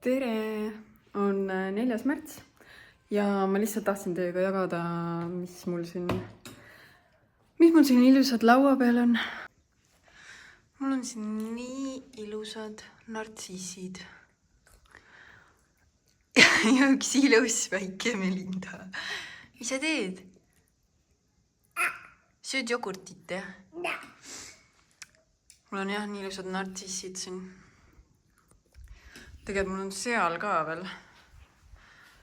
Tere! On 4. märts ja ma lihtsalt tahtsin teiega jagada, mis mul siin ilusad laua peal on. Mul on siin nii ilusad nartsissid. Ja üks ilus väike Melinda. Mis sa teed? Sööd jogurtit, jah? Mul on jah nii ilusad nartsissid siin. Tegelikult mul on seal ka veel.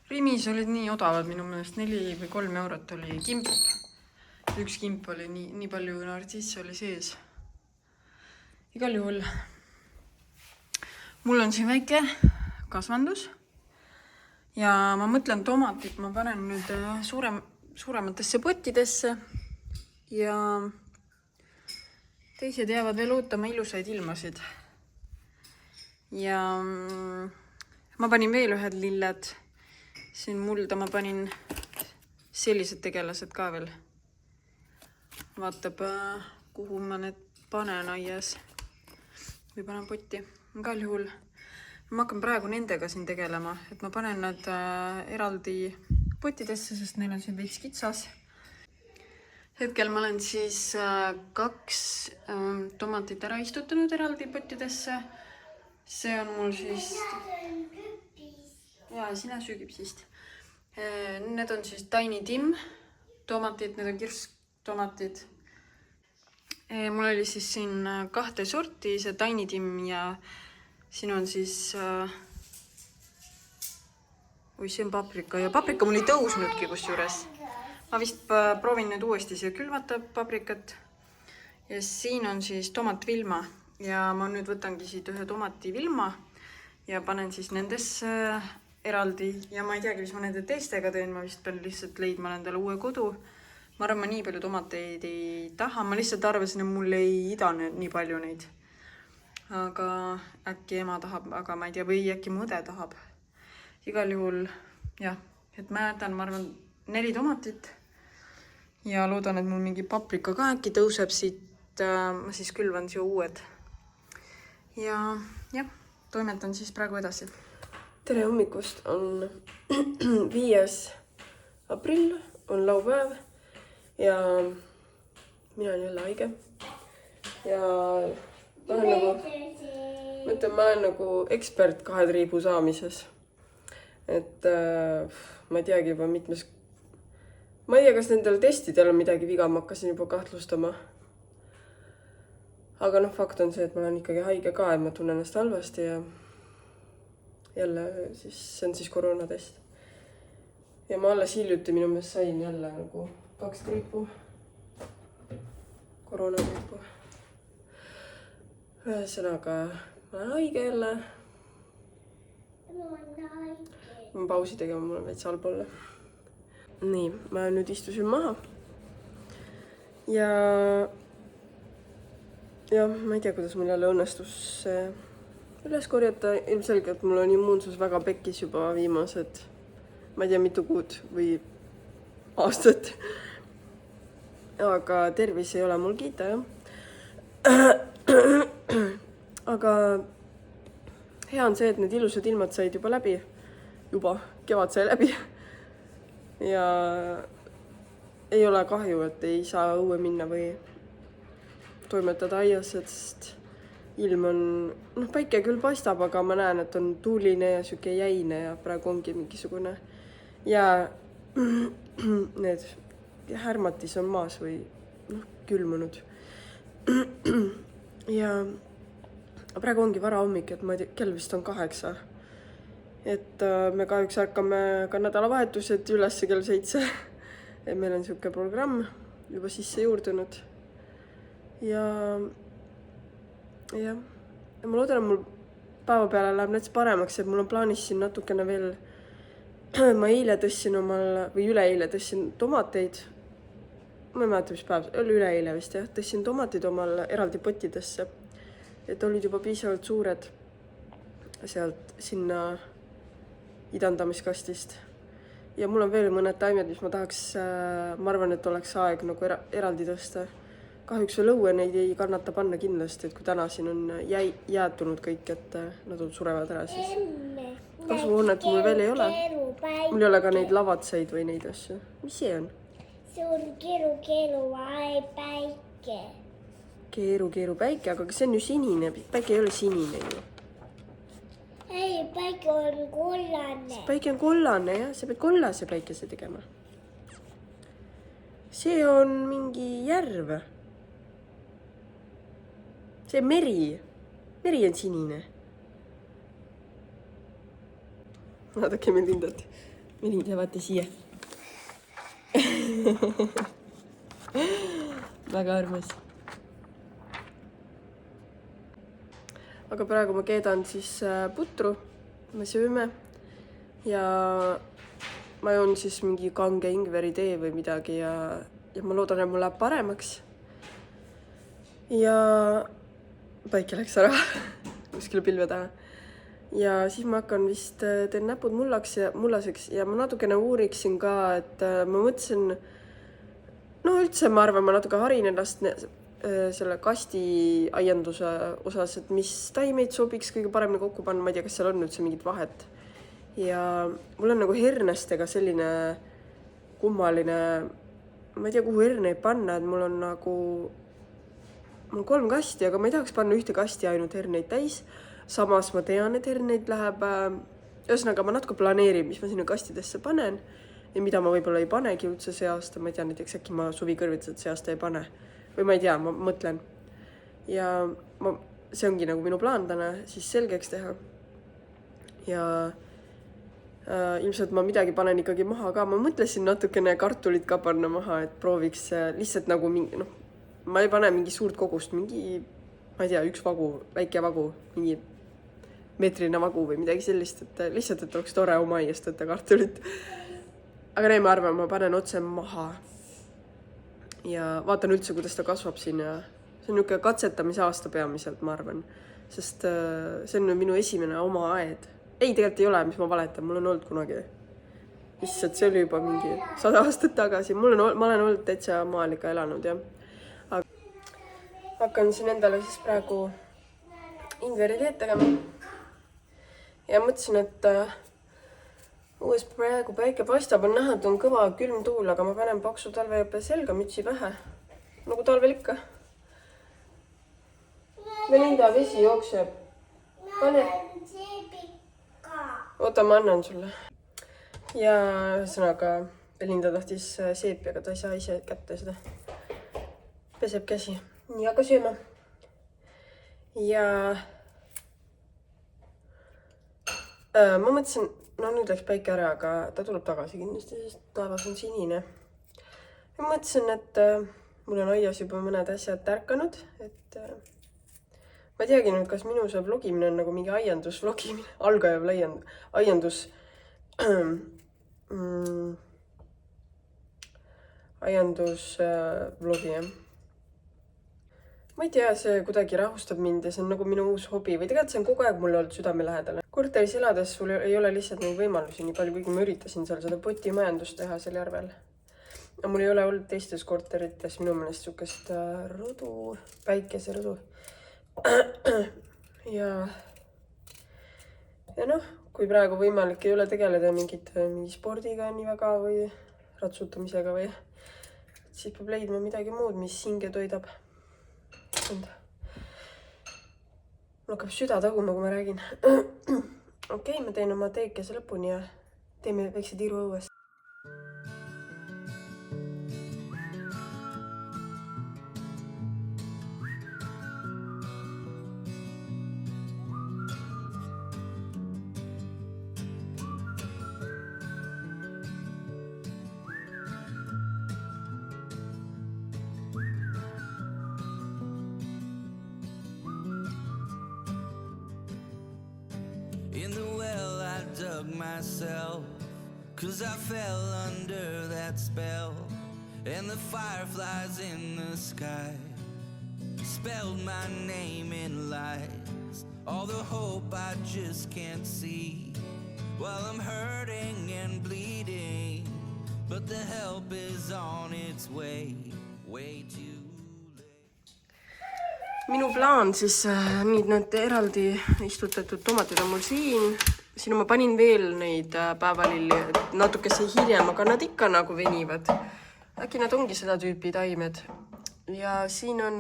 Rimis olid nii odavad minu meelest, 4 või 3 eurot oli kimp. Üks kimp oli nii palju nartsisse oli sees. Igal juhul. Mul on siin väike kasvandus. Ja ma mõtlen tomatit, ma panen nüüd suurematesse pottidesse. Ja teised jäävad veel ootama ilusaid ilmasid. Ja ma panin veel ühed lilled. Siin mulda ma panin sellised tegelased ka veel. Vaatab, kuhu ma need panen aias. Või panen potti. Igal juhul ma hakkan praegu nendega siin tegelema. Et ma panen nad eraldi pottidesse, sest neil on siin veits kitsas. Hetkel ma olen siis 2 tomatit ära istutanud eraldi pottidesse. See on mul siis... Jaa, sina söögipsist. Need on siis Tiny Tim tomatid, need on kirstomatid. Mul oli siis siin 2 sorti, see Tiny Tim ja siin on siis... see on paprika ja paprika mul ei tõusnudki kusjuures. Ma vist proovin nüüd uuesti siia külvata paprikat. Ja siin on siis tomatvilma. Ja ma nüüd võtangi siit ühe tomativilma ja panen siis nendesse eraldi. Ja ma ei teagi, mis ma nende teistega teen. Ma vist pean lihtsalt leidma nendele uue kodu. Ma arvan, ma nii palju tomateid ei taha. Ma lihtsalt arvasin, et mul ei idane nii palju neid. Aga äkki ema tahab, aga ma ei tea, või äkki mu õde tahab. Igal juhul, jah, et ma jätan, ma arvan, 4 tomatit. Ja loodan, et mul mingi paprika ka äkki tõuseb siit. Ma siis külvan siia uued. Ja jah, toimetan siis praegu edasi. Tere hommikust, on 5. aprill, on laupäev ja mina olen jälle haige. Ja ma olen nagu ekspert 2 triibu saamises. Et ma ei teagi juba mitmes... Ma ei tea, kas nendel testidel on midagi viga, ma hakkasin juba kahtlustama. Aga fakt on see, et ma olen ikkagi haige ka ja ma tunnen ennast halvasti ja jälle siis, see on siis koroonatest. Ja ma alles hiljuti minu meelest sain jälle nagu 2 triipu. Koroonatriipu. Ühesõnaga, ma olen haige jälle. Ma olen pausi tegema, mul on veits halb olla. Nii, ma nüüd istusin maha. Ja ma ei tea, kuidas mul jälle õnnestus üles korjata. Ilmselgelt mul on immuunsus väga pekkis juba viimased, ma ei tea, mitu kuud või aastat. Aga tervis ei ole mul kiita, jah. Aga hea on see, et need ilusad ilmad said juba läbi. Kevad sai läbi. Ja ei ole kahju, et ei saa õue minna või toimetada aias, sest ilm on... päike küll paistab, aga ma näen, et on tuuline ja süke jäine ja praegu ongi mingisugune need härmatis on maas või külmunud. Ja praegu ongi varahommik, et ma ei tea, kell vist on 8. Et me kahjuks hakkame ka nädalavahetused üles kell 7. Et meil on siuke programm juba sisse juurdunud. Ja ma loodan, et mul päeva peale läheb näiteks paremaks, et mul on plaanis siin natukene veel. Ma eile tõssin või üleeile tõssin tomateid. Ma ei mäleta, mis päev, oli üleeile vist, jah. Tõssin tomatid omal eraldi pottidesse. Et olid juba piisavalt suured sealt sinna idandamiskastist. Ja mul on veel mõned taimed, mis ma tahaks, ma arvan, et oleks aeg nagu eraldi tõsta. Kahjuks veel õue neid ei kannata panna kindlasti, et kui täna siin on jäätunud kõik, et nad surevad ära siis. kasvuhoonet mul veel ei ole. Mul ei ole ka neid lavatseid või neid asju. Mis see on? See on päike. Keeru päike, aga see on ju sinine. Päike ei ole sinine ju. Ei, päike on kollane. Päike on kollane, jah. Sa pead kollase päikese tegema. See on mingi järv. See on meri. Meri on sinine. Vaadake Melindot. Melinda, vaata siia. Väga armas. Aga praegu ma keedan siis putru. Me sööme. Ja ma joon siis mingi kange ingveri tee või midagi ja ma loodan, et mul läheb paremaks. Ja päike läks ära kuskile pilve taha. Ja siis ma hakkan vist, teen näpud mullaseks ja ma natukene uuriksin ka, et ma mõtlesin, no üldse ma arvan, ma natuke harin ennast selle kastiaianduse osas, et mis taimeid sobiks kõige paremini kokku panna, ma ei tea, kas seal on üldse mingit vahet. Ja mul on nagu hernestega selline kummaline, ma ei tea, kuhu herneid panna, et mul on 3 kasti, aga ma ei tahaks panna ühte kasti ainult herneid täis. Samas ma tean, et herneid läheb, ühesõnaga ma natuke planeerin, mis ma sinna kastidesse panen ja mida ma võib-olla ei panegi üldse see aasta. Ma ei tea, näiteks äkki ma suvikõrvitused see aasta ei pane. Või ma ei tea, ma mõtlen. Ja see ongi nagu minu plaan täna siis selgeks teha. Ja ilmselt ma midagi panen ikkagi maha ka. Ma mõtlesin natukene kartulit ka panna maha, et prooviks lihtsalt nagu mingi, ma ei pane mingi suurt kogust, mingi, ma ei tea, üks vagu, väike vagu, mingi meetrine vagu või midagi sellist, et lihtsalt, et oleks tore oma aiest võtta kartulit. Aga ma arvan, ma panen otse maha ja vaatan üldse, kuidas ta kasvab siin ja see on niisugune katsetamise aasta peamiselt, ma arvan, sest see on minu esimene oma aed. Ei, tegelikult ei ole, mis ma valetan, mul on olnud kunagi. Lihtsalt see oli juba mingi 100 aastat tagasi. Ma olen olnud täitsa maal ikka elanud, jah. Hakkan siin endale siis praegu ingveri teed tegema. Ja mõtlesin, et uues praegu päike paistab, on näha, et on kõva külm tuul, aga ma panen paksu talveõppe selga, mütsi pähe. Nagu talvel ikka. Melinda, vesi jookseb. Pane. Oota, ma annan sulle. Ja ühesõnaga Melinda tahtis seepi, aga ta ei saa ise kätte seda. Peseb käsi. Nii, aga sööma. Ja ma mõtlesin, no nüüd läks päike ära, aga ta tuleb tagasi kindlasti, sest taevas on sinine. Ja mõtlesin, et mul on aias juba mõned asjad tärkanud, et ma ei teagi nüüd, kas minu see vlogimine on nagu mingi aiandusvlogimine, algajav aiandusvlogi, jah. Ma ei tea, see kuidagi rahustab mind ja see on nagu minu uus hobi või tegelikult see on kogu aeg mulle olnud südame lähedale. Korteris elades sul ei ole lihtsalt neid võimalusi nii palju, kuigi ma üritasin seal seda potimajandust teha seal järvel. Ja mul ei ole olnud teistes korterites minu meelest sukest rõdu, päikeserõdu. Ja noh, kui praegu võimalik ei ole tegeleda mingi spordiga nii väga või ratsutamisega või siis peab leidma midagi muud, mis hinge toidab. Mul hakkab süda taguma, kui ma räägin. Okei, ma teen oma teekese lõpuni ja teeme väikse tiiru õues. In the well I dug myself, 'cause I fell under that spell, and the fireflies in the sky spelled my name in lights, all the hope I just can't see, while I'm hurting and bleeding, but the help is on its way too. Minu plaan siis, nüüd need eraldi istutatud tomatid on mul siin, siin ma panin veel neid päevalilli natukese hiljem, aga nad ikka nagu venivad. Äkki nad ongi seda tüüpi taimed. Ja siin on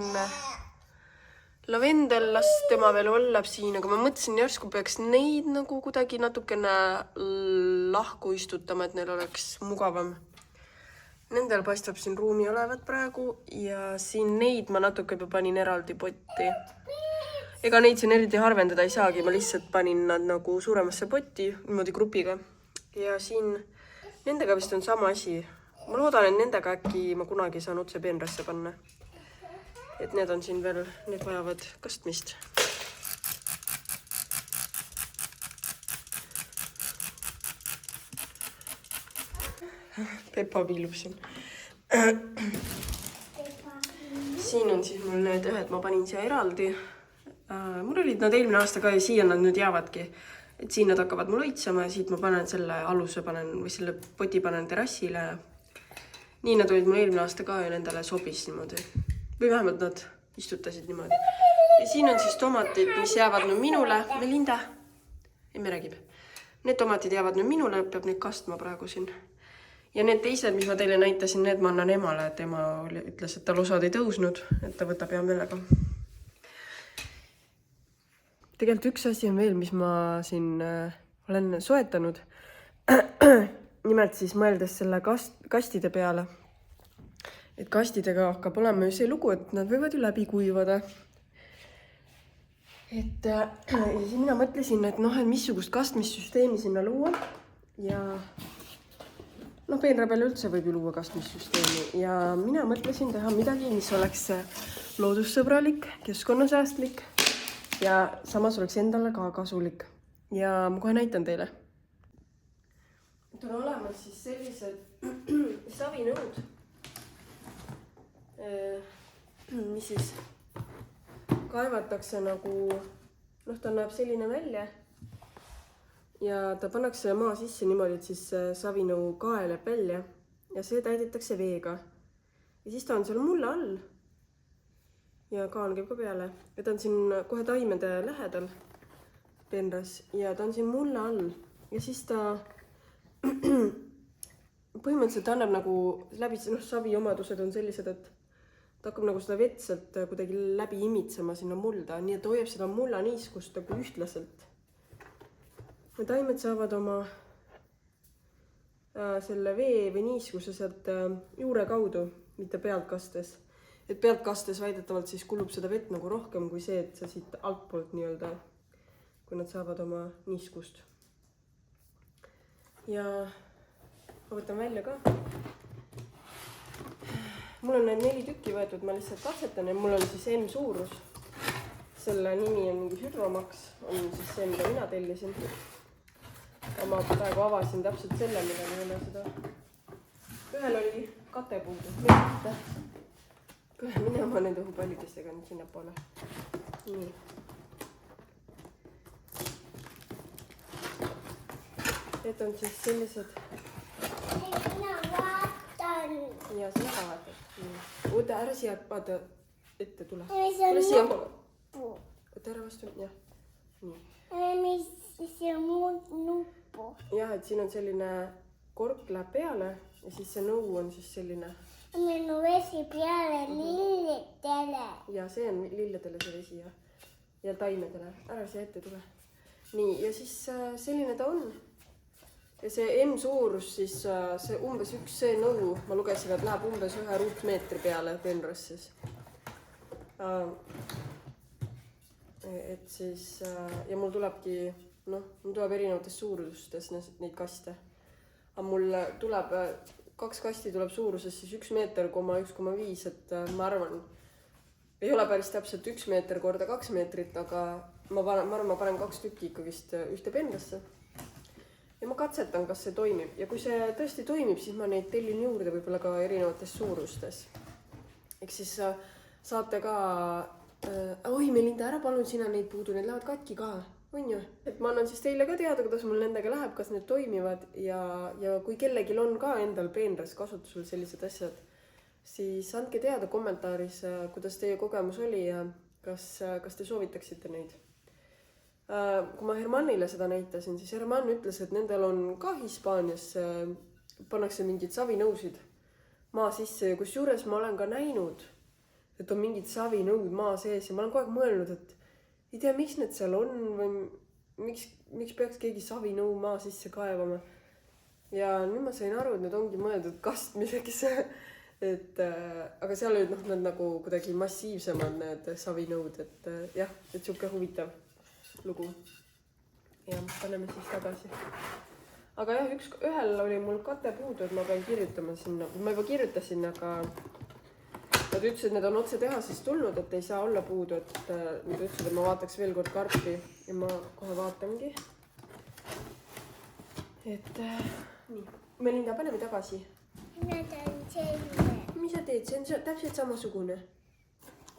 lavendel, las tema veel ollab siin, aga ma mõtlesin järsku peaks neid nagu kuidagi natukene lahku istutama, et neil oleks mugavam. Nendel paistab siin ruumi olevat praegu ja siin neid ma natuke panin eraldi potti. Ega neid siin eriti harvendada ei saagi, ma lihtsalt panin nad nagu suuremasse potti, niimoodi grupiga. Ja siin nendega vist on sama asi. Ma loodan, et nendega äkki ma kunagi saan otse peenrasse panna. Et need on siin veel, need vajavad kastmist. Peppa piilub siin. Siin on siis mul need ühed, ma panin siia eraldi. Mul olid nad eelmine aasta ka ja siia nad nüüd jäävadki. Et siin nad hakkavad mul õitsama ja siit ma panen selle aluse või selle poti panen terrassile. Nii nad olid mul eelmine aasta ka ja nendele sobis niimoodi. Või vähemalt nad istutasid niimoodi. Ja siin on siis tomatid, mis jäävad nüüd minule. Melinda? Ei, me räägib. Need tomatid jäävad nüüd minule, peab neid kastma praegu siin. Ja need teised, mis ma teile näitasin, need ma annan emale, et ema ütles, et tal osad ei tõusnud, et ta võtab hea meelega. Tegelikult üks asi on veel, mis ma siin olen soetanud. Nimelt siis mõeldes selle kastide peale. Et kastidega hakkab olema ju see lugu, et nad võivad ju läbi kuivada. Ja siis mina mõtlesin, et missugust kastmissüsteemi sinna luua. Ja peenra peale üldse võib ju luua kastmissüsteemi. Ja mina mõtlesin teha midagi, mis oleks loodussõbralik, keskkonnasäästlik ja samas oleks endale ka kasulik. Ja ma kohe näitan teile. On olemas siis sellised savinõud. Mis siis kaevatakse nagu, ta näeb selline välja ja ta pannakse maa sisse niimoodi, et siis savinõu kaeleb välja ja see täidetakse veega. Ja siis ta on seal mulla all ja kaan käib ka peale. Ja ta on siin kohe taimede lähedal peenras ja ta on siin mulla all ja siis ta põhimõtteliselt annab nagu läbi, savi omadused on sellised, et ta hakkab nagu seda vetselt kuidagi läbi imitsema sinna mulda, nii et hoiab seda mulla niiskust nagu ühtlaselt. Ja taimed saavad oma selle vee või niiskuse sealt juure kaudu, mitte pealt kastes. Et pealt kastes väidetavalt siis kulub seda vett nagu rohkem kui see, et sa siit altpoolt nii-öelda, kui nad saavad oma niiskust. Ja ma võtan välja ka. Mul on need 4 tükki võetud, ma lihtsalt katsetan ja mul on siis M-suurus. Selle nimi on mingi Hydromax, on siis see, mida mina tellisin. Ma praegu avasin täpselt selle, mida ma üle seda. Ühel oli kate puudu. Kohe minema nende õhupallidestega nüüd sinna poole. Nii. Need on siis sellised. Mina vaatan. Ja sina ka vaatad. Oota, ära siia, vaata, ette tule. Tule siia poole. Oota, ära vastu, jah. Nii. Mis see muud nuppu? Jah, et siin on selline kork läheb peale ja siis see nõu on siis selline. Minu vesi peale lilledele. Ja see on lilledele see vesi ja taimedele. Ära siia ette tule. Nii, ja siis selline ta on. Ja see M-suurus siis see umbes see nõu, ma lugesin, et läheb umbes 1 ruutmeetri peale peenras siis. Et siis, ja mul tulebki, mul tuleb erinevates suurustes neid kaste. Aga mul tuleb 2 kasti tuleb suuruses siis 1 meeter, 1,5, et ma arvan, ei ole päris täpselt 1 meeter korda 2 meetrit, aga ma panen 2 tükki ikkagist ühte peenrasse. Ja ma katsetan, kas see toimib. Ja kui see tõesti toimib, siis ma neid tellin juurde võib-olla ka erinevates suurustes. Ehk siis saate ka, oi Melinda, ära palun sina neid puudu, need lähevad katki ka, on ju? Et ma annan siis teile ka teada, kuidas mul nendega läheb, kas need toimivad ja kui kellegil on ka endal peenras kasutusel sellised asjad, siis andke teada kommentaaris, kuidas teie kogemus oli ja kas te soovitaksite neid. kui ma Hermannile seda näitasin, siis Hermann ütles, et nendel on ka Hispaanias pannakse mingeid savinõusid maa sisse ja kusjuures ma olen ka näinud, et on mingid savinõud maa sees ja ma olen kogu aeg mõelnud, et ei tea, miks need seal on või miks peaks keegi savinõu maa sisse kaevama. Ja nüüd ma sain aru, et need ongi mõeldud kastmiseks. Aga seal olid need nagu kuidagi massiivsemad need savinõud, et jah, et siuke huvitav lugu. Ja paneme siis tagasi. Aga jah, ühel oli mul kate puudu, et ma pean kirjutama sinna. Ma juba kirjutasin, aga nad ütlesid, et need on otse tehasest tulnud, et ei saa olla puudu, et nad ütlesid, et ma vaataks veel kord karpi ja ma kohe vaatangi. Et nii. Melinda, paneme tagasi. Nad on selle. Mis sa teed? See on täpselt samasugune.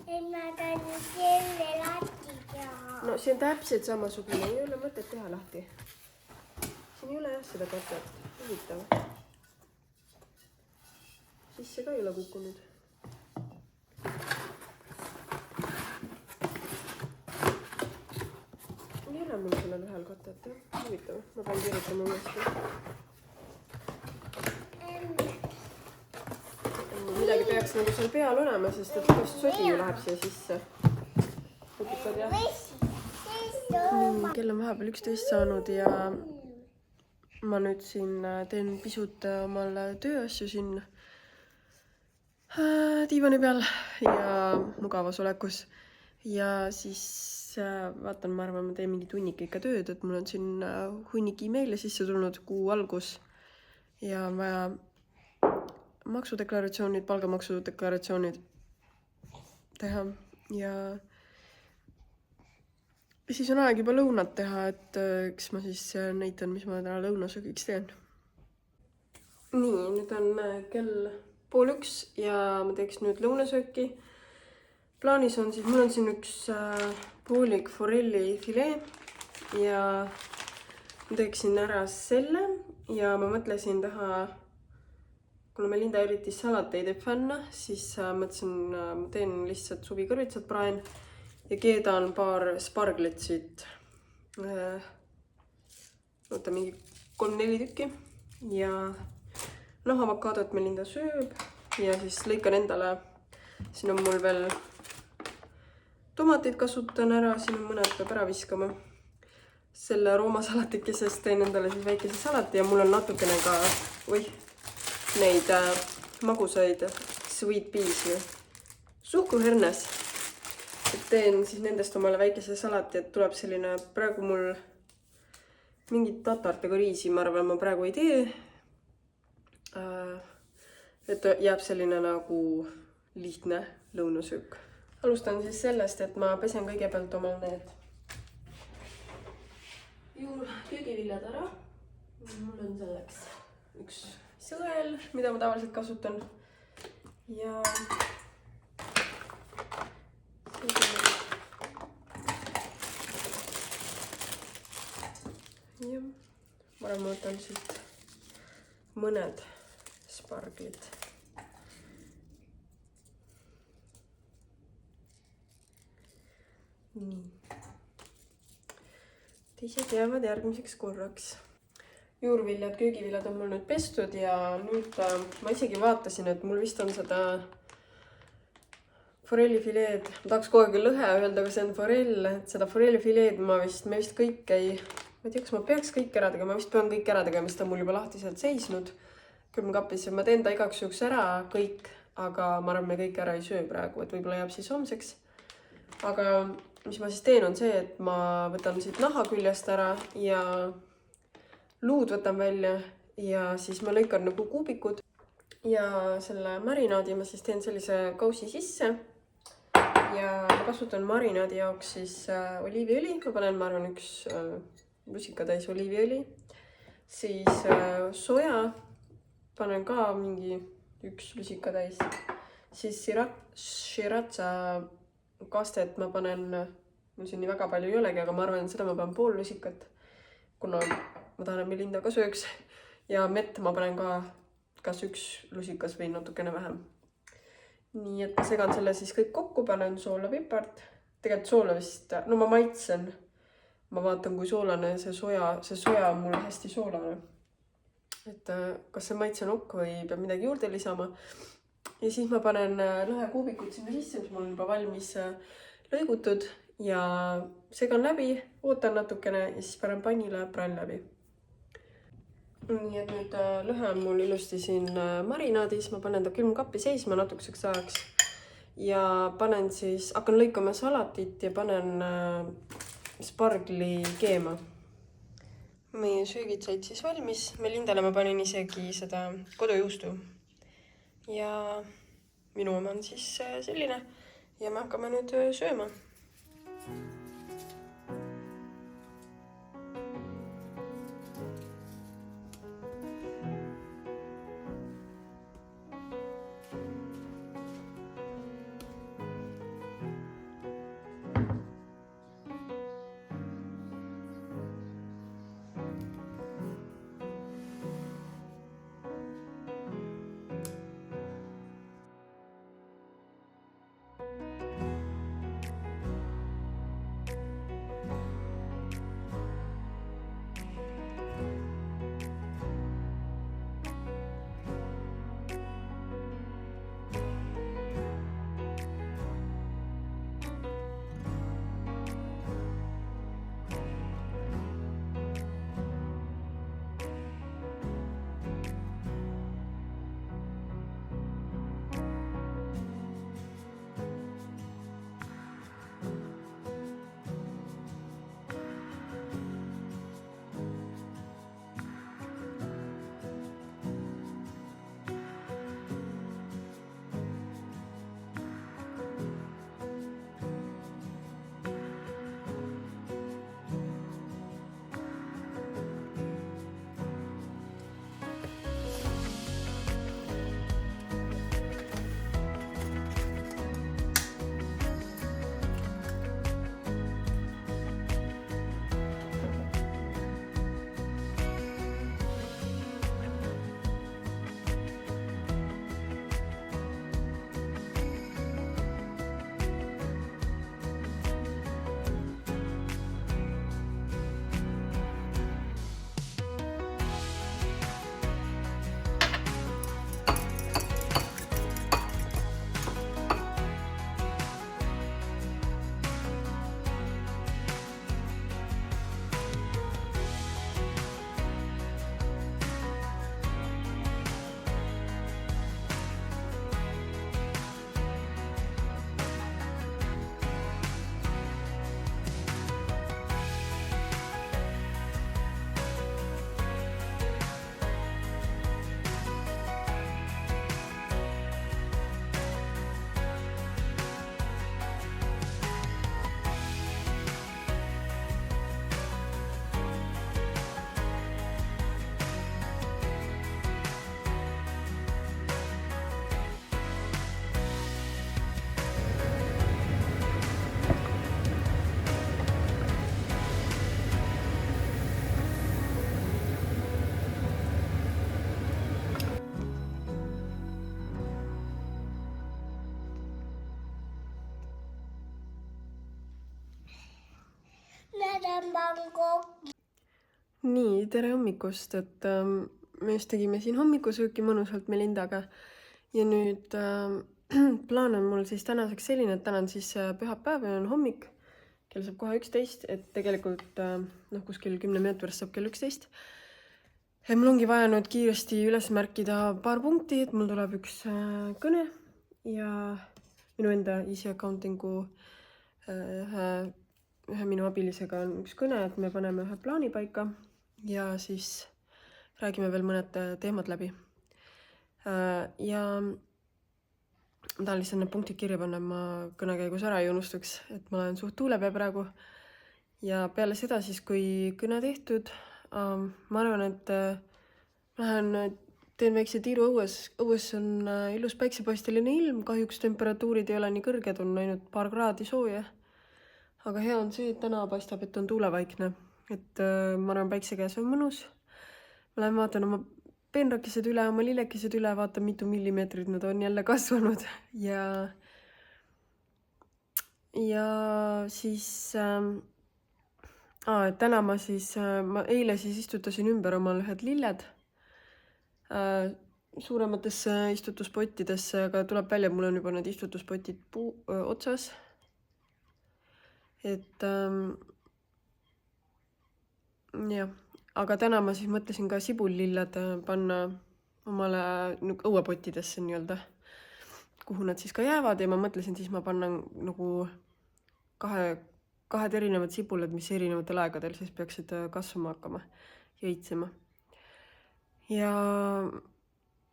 Nad on selle latiga. No see on täpselt samasugune. Ei ole mõtet teha lahti. Siin ei ole jah seda katet. Huvitav. Sisse ka ei ole kukkunud. Ei ole mul sellel ühel katet. Huvitav. Ma pean kirjutama uuesti. Midagi peaks nagu seal peal olema, sest et igast sodi ju läheb siia sisse. Huvitad jah. Kell on vahepeal 11 saanud ja ma nüüd siin teen pisut omal tööasju siin diivani peal ja mugavas olekus. Ja siis vaatan, ma arvan, ma teen mingi tunnik ikka tööd, et mul on siin hunnik emaile sisse tulnud kuu algus ja on vaja maksudeklaratsioonid, palgamaksudeklaratsioonid teha ja siis on aeg juba lõunat teha, et eks ma siis näitan, mis ma täna lõunasöögiks teen. Nii, nüüd on kell 12:30 ja ma teeks nüüd lõunasööki. Plaanis on siis, mul on siin üks poolik forelli filee ja ma teeksin ära selle ja ma mõtlesin teha, kuna Melinda üritis salateid teeb fänna, siis mõtlesin, ma teen lihtsalt suvikõrvitsat praen ja keedan paar sparglit siit. Võtan mingi 3-4 tükki ja avokaadot Melinda sööb ja siis lõikan endale. Siin on mul veel tomatid kasutan ära, siin on mõned peab ära viskama. Selle roomasalatikesest teen endale siis väikese salati ja mul on natukene ka neid magusaid sweet peas'i suhkruhernes. Et teen siis nendest omale väikese salati, et tuleb selline, praegu mul mingit tatartega riisi, ma arvan, ma praegu ei tee. Et jääb selline nagu lihtne lõunasöök. Alustan siis sellest, et ma pesen kõigepealt omal need köögiviljad ära. Mul on selleks üks sõel, mida ma tavaliselt kasutan. Ja ma võtan siit mõned sparglid. Nii. Teised jäävad järgmiseks korraks. Juurviljad, köögiviljad on mul nüüd pestud ja nüüd ma isegi vaatasin, et mul vist on seda forellifileed. Ma tahaks kogu aeg lõhe öelda, aga see on forell. Et seda forellifileed me vist kõik ei... Ma ei tea, kas ma peaks kõik ära tegema. Ma vist pean kõik ära tegema, mis ta mul juba lahtiselt seisnud. Külmkapis ma teen ta igaks juhuks ära kõik, aga ma arvan, me kõik ära ei söö praegu, et võib-olla jääb siis homseks. Aga mis ma siis teen on see, et ma võtan siit naha küljest ära ja luud võtan välja ja siis ma lõikan nagu kuubikud ja selle marinaadi ma siis teen sellise kausi sisse ja ma kasutan marinaadi jaoks siis oliiviõli. Ma panen, ma arvan, üks lusikatäis oliiviõli, siis soja panen ka mingi üks lusikatäis, siis sriracha kastet ma panen, mul siin nii väga palju ei olegi, aga ma arvan, et seda ma panen pool lusikat, kuna ma tahan, et Melinda ka sööks. Ja mett ma panen ka kas üks lusikas või natukene vähem. Nii et ma segan selle siis kõik kokku, panen soola, pipart. Tegelikult soola vist, no ma maitsen, ma vaatan, kui soolane see soja on mul hästi soolane. Et kas see maitse nokk või peab midagi juurde lisama. Ja siis ma panen lõhekuubikud sinna sisse, mis mul on juba valmis lõigutud ja segan läbi, ootan natukene ja siis panen pannile prann läbi. Nii et nüüd lõhe on mul ilusti siin marinaadis, ma panen ta külmkappi seisma natukeseks ajaks ja hakkan lõikama salatit ja panen spargli keema. Meie söögid said siis valmis. Melindale ma panin isegi seda kodujuustu. Ja minu oma on siis selline. Ja me hakkame nüüd sööma. Nii, tere hommikust, et me just tegime siin hommikusööki mõnusalt Melindaga ja nüüd plaan on mul siis tänaseks selline, et täna on siis pühapäev ja on hommik, kell saab kohe 11, et tegelikult kuskil 10 minuti pärast saab kell 11. Ja mul ongi vaja nüüd kiiresti üles märkida paar punkti, et mul tuleb üks kõne ja minu enda Easy Accountingu ühe minu abilisega on üks kõne, et me paneme ühe plaani paika ja siis räägime veel mõned teemad läbi. Ja ma tahan lihtsalt need punktid kirja panna, ma kõne käigus ära ei unustuks, et ma olen suht tuulepea praegu. Ja peale seda siis, kui kõne tehtud, ma arvan, et teen väikse tiiru õues. Õues on ilus päiksepaisteline ilm, kahjuks temperatuurid ei ole nii kõrged, on ainult paar kraadi sooja. Aga hea on see, et täna paistab, et on tuulevaikne. Et ma arvan, päikse käes on mõnus. Ma lähen vaatan oma peenrakesed üle, oma lillekesed üle, vaatan mitu millimeetrit nad on jälle kasvanud. Ja siis Et täna ma eile istutasin ümber omal ühed lilled suurematesse istutuspottidesse, aga tuleb välja, mul on juba need istutuspotid otsas. Et jah, aga täna ma siis mõtlesin ka sibullilled panna omale õuepottidesse nii-öelda, kuhu nad siis ka jäävad, ja ma mõtlesin, siis ma pannan nagu kahed erinevad sibulad, mis erinevatel aegadel siis peaksid kasvama hakkama ja õitsema. Ja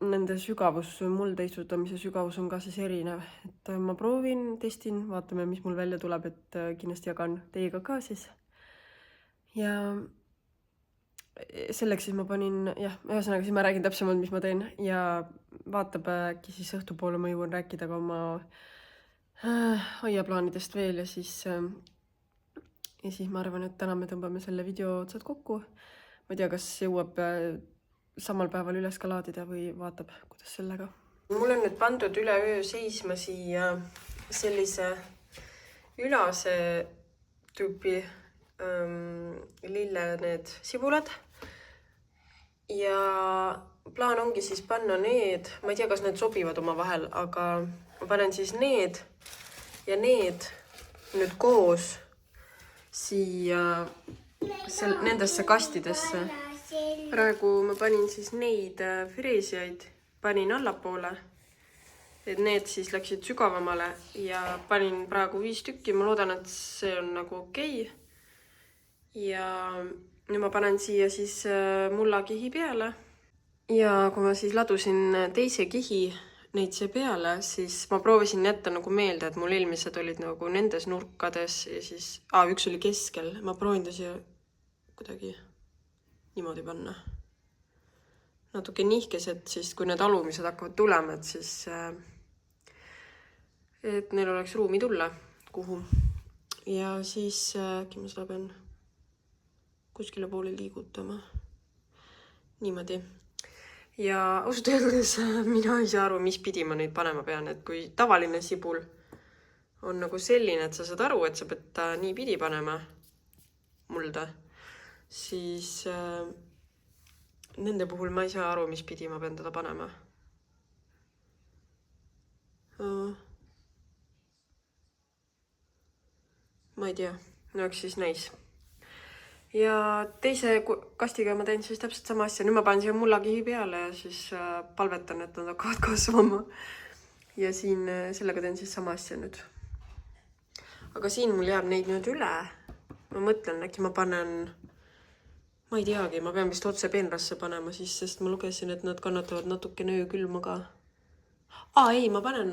nende sügavus, mulde istutamise sügavus on ka siis erinev. Et ma proovin, testin, vaatame, mis mul välja tuleb, et kindlasti jagan teiega ka siis. Ja selleks siis ma panin, ühesõnaga siis ma räägin täpsemalt, mis ma teen, ja vaatab äkki siis õhtupoole ma jõuan rääkida ka oma aiaplaanidest veel, ja siis ma arvan, et täna me tõmbame selle video otsad kokku. Ma ei tea, kas jõuab samal päeval üles ka laadida või vaatab, kuidas sellega. Mul on nüüd pandud üle öö seisma siia sellise ülase tüüpi lille need sibulad. Ja plaan ongi siis panna need, ma ei tea, kas need sobivad oma vahel, aga ma panen siis need ja need nüüd koos siia nendesse kastidesse. Praegu ma panin siis neid freesiaid, panin allapoole, et need siis läksid sügavamale, ja panin praegu 5 tükki, ma loodan, et see on nagu okei. Ja nüüd ma panen siia siis mullakihi peale, ja kui ma siis ladusin teise kihi neid see peale, siis ma proovisin jätta nagu meelde, et mul eelmised olid nagu nendes nurkades ja siis üks oli keskel. Ma proovin ta siia kuidagi niimoodi panna. Natuke nihkesed, siis kui need alumised hakkavad tulema, et siis et neil oleks ruumi tulla kuhu. Ja siis äkki ma seda pean kuskile poole liigutama. Niimoodi. Ja ausalt öeldes mina ei saa aru, mis pidi ma neid panema pean, et kui tavaline sibul on nagu selline, et sa saad aru, et sa pead ta nii pidi panema mulda, siis nende puhul ma ei saa aru, mis pidi ma pean teda panema. Ma ei tea, oleks siis näis. Ja teise kastiga ma teen siis täpselt sama asja. Nüüd ma panen siia mullakihi peale ja siis palvetan, et nad hakkavad kasvama. Ja siin sellega teen siis sama asja nüüd. Aga siin mul jääb neid nüüd üle. Ma mõtlen, äkki ma panen, ma ei teagi, ma pean vist otse peenrasse panema siis, sest ma lugesin, et nad kannatavad natukene öökülma ka. Ei, ma panen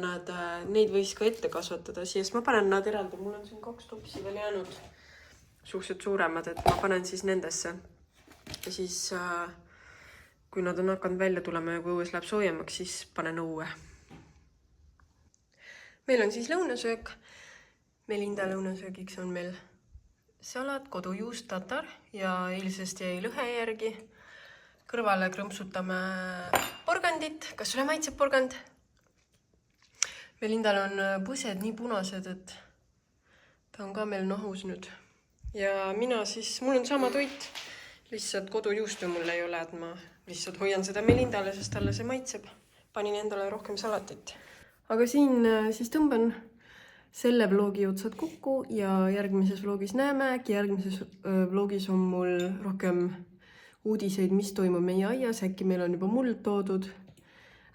neid võis ka ette kasvatada, siis ma panen nad eraldi. Mul on siin 2 topsi veel jäänud. Suhteliselt suuremad, et ma panen siis nendesse. Ja siis, kui nad on hakanud välja tulema ja kui õues läheb soojemaks, siis panen õue. Meil on siis lõunasöök. Melinda lõunasöögiks on meil salat, kodujuust, tatar ja eilsest jäi lõhe järgi. Kõrvale krõmpsutame porgandit. Kas sulle maitseb porgand? Melindal on põsed nii punased, et ta on ka meil nohus nüüd. Ja mina siis, mul on sama toit, lihtsalt kodujuustu mul ei ole, et ma lihtsalt hoian seda Melindale, sest talle see maitseb. Panin endale rohkem salatit. Aga siin siis tõmban selle vlogi otsad kokku ja järgmises vlogis näeme. Äkki järgmises vlogis on mul rohkem uudiseid, mis toimub meie aias. Äkki meil on juba muld toodud.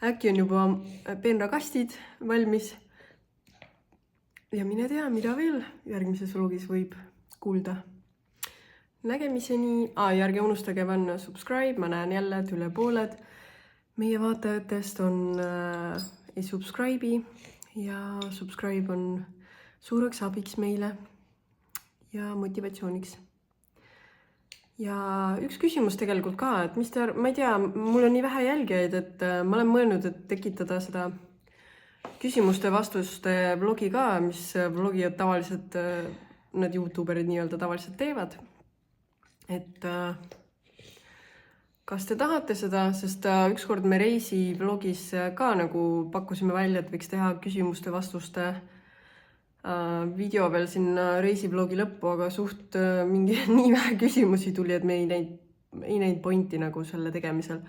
Äkki on juba peenrakastid valmis. Ja mine tea, mida veel järgmises vlogis võib kuulda. Nägemiseni. Ja ärge unustage panna subscribe. Ma näen jälle, et üle pooled meie vaatajatest on ei subscribe'i ja subscribe on suureks abiks meile ja motivatsiooniks. Ja üks küsimus tegelikult ka, et ma ei tea, mul on nii vähe jälgijaid, et ma olen mõelnud, et tekitada seda küsimuste-vastuste vlogi ka, mis vlogijad tavaliselt need YouTuberid nii-öelda tavaliselt teevad. Et kas te tahate seda, sest ükskord me reisi vlogis ka nagu pakkusime välja, et võiks teha küsimuste-vastuste video veel sinna reisivlogi lõppu, aga suht mingi nii vähe küsimusi tuli, et me ei näinud pointi nagu selle tegemisel.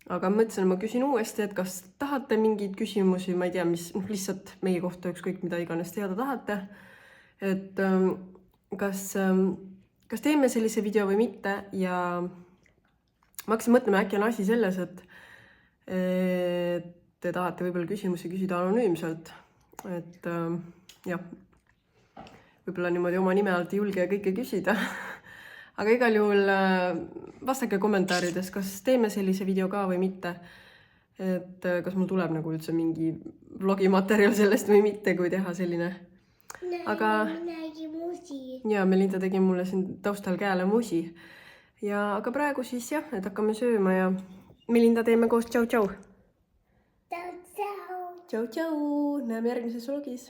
Aga mõtlesin, ma küsin uuesti, et kas tahate mingeid küsimusi, ma ei tea, mis lihtsalt meie kohta ükskõik mida iganes teada tahate. Et kas teeme sellise video või mitte ja ma hakkasin mõtlema, äkki on asi selles, et te tahate võib-olla küsimusi küsida anonüümselt. Et jah, võib-olla niimoodi oma nime alt ei julge kõike küsida. Aga igal juhul vastake kommentaarides, kas teeme sellise video ka või mitte. Et kas mul tuleb nagu üldse mingi vlogimaterjal sellest või mitte, kui teha selline. Aga ja Melinda tegi mulle siin taustal käele musi. Aga praegu siis jah, et hakkame sööma ja Melinda teeme koos tšau-tšau. Tšau-tšau. Tšau-tšau, näeme järgmises vlogis.